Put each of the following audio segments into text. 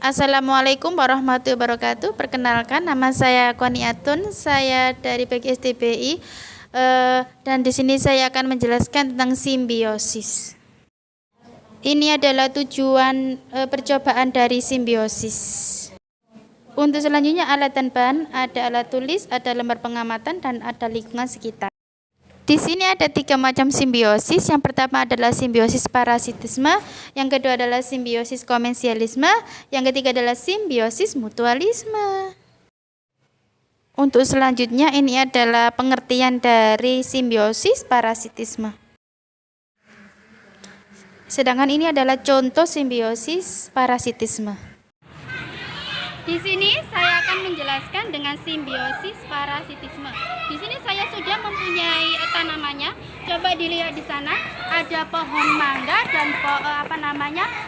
Assalamualaikum warahmatullahi wabarakatuh. Perkenalkan, nama saya Koniatun. Saya dari PGSTBI, dan di sini saya akan menjelaskan tentang simbiosis. Ini adalah tujuan percobaan dari simbiosis. Untuk selanjutnya alat dan bahan, ada alat tulis, ada lembar pengamatan, dan ada lingkungan sekitar. Di sini ada 3 macam simbiosis. Yang pertama adalah simbiosis parasitisme, yang kedua adalah simbiosis komensialisme, yang ketiga adalah simbiosis mutualisme. Untuk selanjutnya ini adalah pengertian dari simbiosis parasitisme. Sedangkan ini adalah contoh simbiosis parasitisme. Di sini saya akan menjelaskan dengan simbiosis parasitisme. Di sini saya sudah mempunyai tanamannya. Coba dilihat di sana ada pohon mangga dan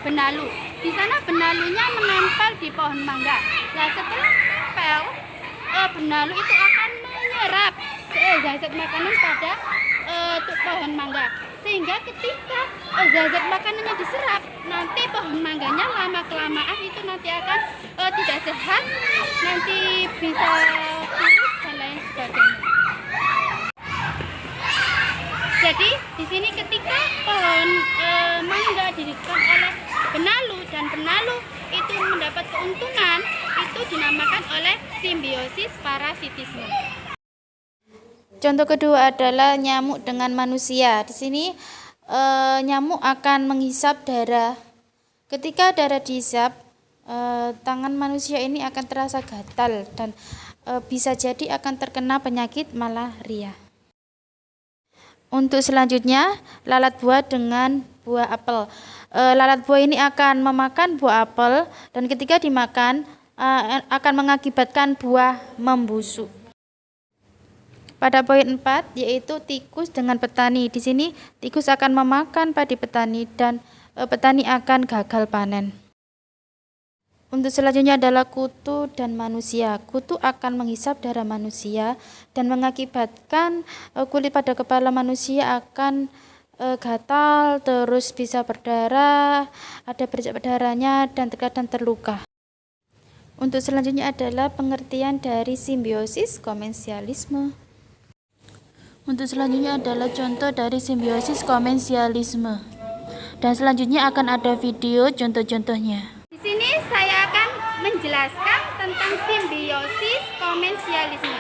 benalu. Di sana benalunya menempel di pohon mangga. Nah, setelah menempel, benalu itu akan menyerap zat makanan pada pohon mangga. Sehingga ketika zat makanannya diserap, nanti pohon mangganya lama-kelamaan itu nanti akan tidak sehat, nanti bisa virus dan lain sebagainya. Jadi di sini ketika pohon mangga didirikan oleh benalu dan benalu itu mendapat keuntungan, itu dinamakan oleh simbiosis parasitisme. Contoh kedua adalah nyamuk dengan manusia. Di sini nyamuk akan menghisap darah. Ketika darah dihisap, tangan manusia ini akan terasa gatal dan bisa jadi akan terkena penyakit malaria. Untuk selanjutnya, lalat buah dengan buah apel. Lalat buah ini akan memakan buah apel dan ketika dimakan akan mengakibatkan buah membusuk. Pada poin 4 yaitu tikus dengan petani. Di sini tikus akan memakan padi petani dan petani akan gagal panen. Untuk selanjutnya adalah kutu dan manusia. Kutu akan menghisap darah manusia dan mengakibatkan kulit pada kepala manusia akan gatal, terus bisa berdarah, ada bercak darahnya dan terkadang terluka. Untuk selanjutnya adalah pengertian dari simbiosis komensialisme. Untuk selanjutnya adalah contoh dari simbiosis komensialisme. Dan selanjutnya akan ada video contoh-contohnya. Di sini saya akan menjelaskan tentang simbiosis komensialisme.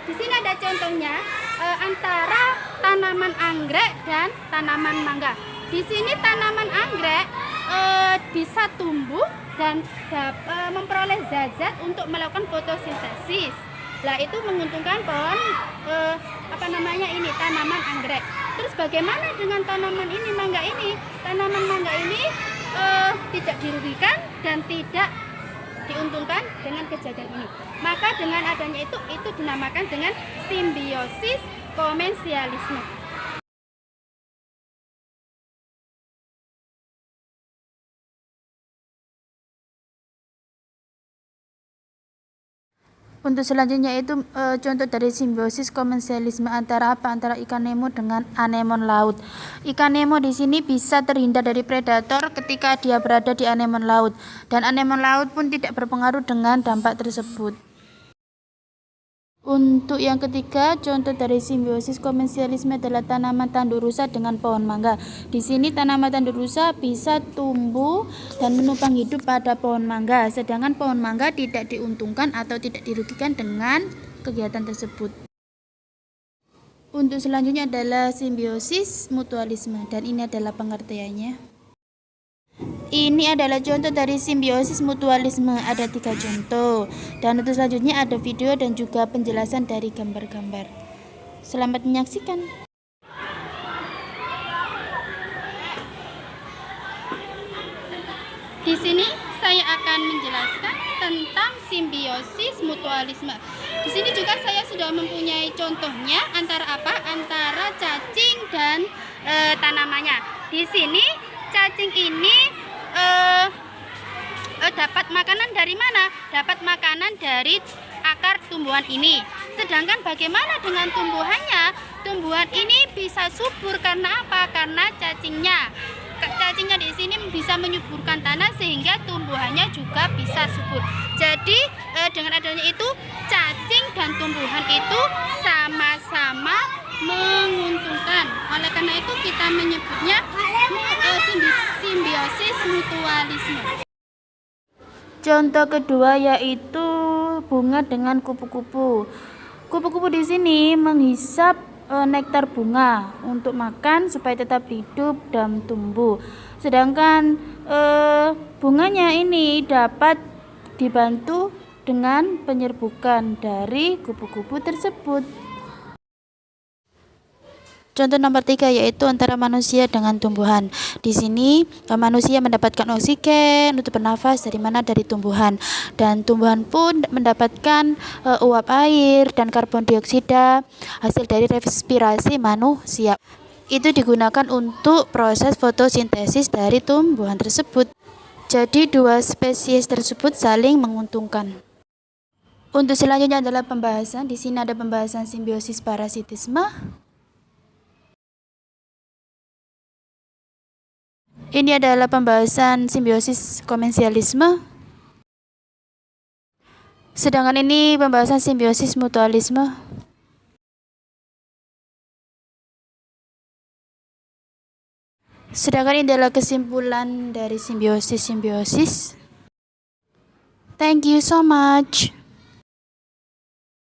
Di sini ada contohnya antara tanaman anggrek dan tanaman mangga. Di sini tanaman anggrek bisa tumbuh dan memperoleh zat-zat untuk melakukan fotosintesis. Lah itu menguntungkan pohon tanaman anggrek. Terus bagaimana dengan tanaman ini, mangga ini? Tanaman mangga ini tidak dirugikan dan tidak diuntungkan dengan kejadian ini. Maka dengan adanya itu dinamakan dengan simbiosis komensialisme. Untuk selanjutnya itu contoh dari simbiosis komensialisme antara ikan nemo dengan anemon laut. Ikan nemo di sini bisa terhindar dari predator ketika dia berada di anemon laut, dan anemon laut pun tidak berpengaruh dengan dampak tersebut. Untuk yang ketiga, contoh dari simbiosis komensialisme adalah tanaman tanduk rusa dengan pohon mangga. Di sini tanaman tanduk rusa bisa tumbuh dan menumpang hidup pada pohon mangga, sedangkan pohon mangga tidak diuntungkan atau tidak dirugikan dengan kegiatan tersebut. Untuk selanjutnya adalah simbiosis mutualisme, dan ini adalah pengertiannya. Ini adalah contoh dari simbiosis mutualisme, ada 3 contoh. Dan untuk selanjutnya ada video dan juga penjelasan dari gambar-gambar. Selamat menyaksikan. Di sini saya akan menjelaskan tentang simbiosis mutualisme. Di sini juga saya sudah mempunyai contohnya antara cacing dan tanamannya. Di sini cacing ini dapat makanan dari mana? Dapat makanan dari akar tumbuhan ini. Sedangkan bagaimana dengan tumbuhannya? Tumbuhan ini bisa subur karena apa? Karena cacingnya cacingnya di sini bisa menyuburkan tanah sehingga tumbuhannya juga bisa subur. Jadi dengan adanya itu cacing dan tumbuhan itu sama-sama menguntungkan. Oleh karena itu kita menyebutnya simbiosis mutualisme. Contoh kedua yaitu bunga dengan kupu-kupu. Kupu-kupu di sini menghisap nektar bunga untuk makan supaya tetap hidup dan tumbuh. Sedangkan bunganya ini dapat dibantu dengan penyerbukan dari kupu-kupu tersebut. Contoh nomor 3 yaitu antara manusia dengan tumbuhan. Di sini manusia mendapatkan oksigen untuk bernafas dari tumbuhan, dan tumbuhan pun mendapatkan uap air dan karbon dioksida hasil dari respirasi manusia. Itu digunakan untuk proses fotosintesis dari tumbuhan tersebut. Jadi dua spesies tersebut saling menguntungkan. Untuk selanjutnya adalah pembahasan. Di sini ada pembahasan simbiosis parasitisme. Ini adalah pembahasan simbiosis komensialisme. Sedangkan ini pembahasan simbiosis mutualisme. Sedangkan ini adalah kesimpulan dari simbiosis. Thank you so much.